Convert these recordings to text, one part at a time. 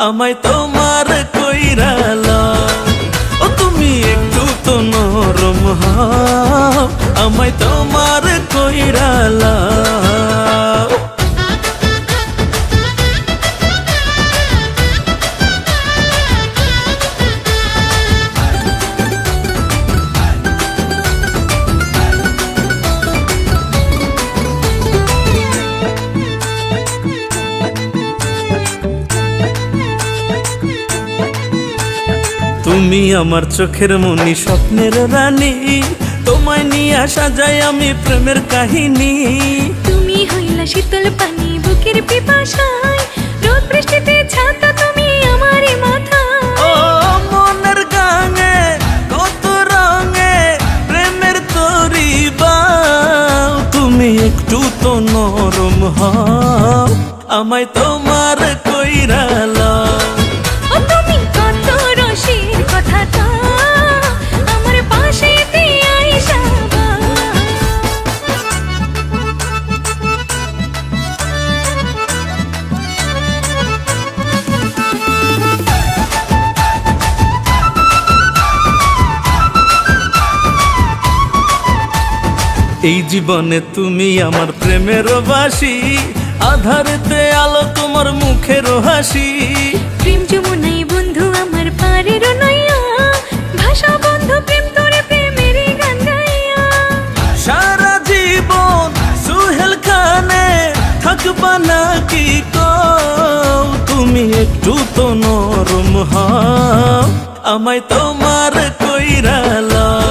আমায় তোমার কইরা লও। ও তুমি একটু তো নরম হও, আমায় তোমার কইরা লও। তুমি আমার চোখের মনি, স্বপ্নের রানী, তোমায় নিয়ে সাজাই আমি প্রেমের কাহিনী। তুমি হইলা শীতল পানি বুকের পিপাসায়, রোদ বৃষ্টিতে ছাতা তুমি আমারই মাথা। ও মনের গাঙে কত রঙে প্রেমের তরি বাও, তুমি একটু তো নরম হও, আমায় তোমার কইরা লও। ও তুমি কত রসির কথাটা আমার পাশে দিয়ে আইসা বা। এই জীবনে তুমি আমার প্রেমের বাসি, আধারেতে আলো তোমার মুখের হাসি। প্রেম যমুনাই বন্ধু আমার পারের নইয়া, ভাষা বন্ধু প্রেম তোরে প্রেমেরই গান গাইয়া। সারা জীবন সুহেল খানে থাকবা নাকি কও, তুমি একটু তো নরম হও, আমায় তোমার কইরা লও।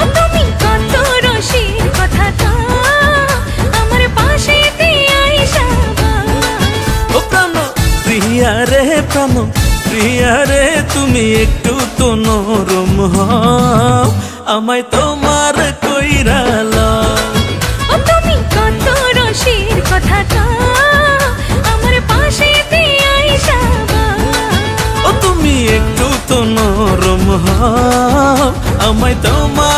ও তুমি কত রসির কথাটা আমার পাশে দিয়ে আইসা বা। ও প্রাণ প্রিয়া রে, প্রাণ প্রিয়া রে, তুমি একটু তো নরম হও, আমায় তোমার কইরা লও। ও তুমি কত রসির কথাটা আমার পাশে দিয়ে আইসা বা। ও তুমি একটু তো নরম হও, আমায় তোমার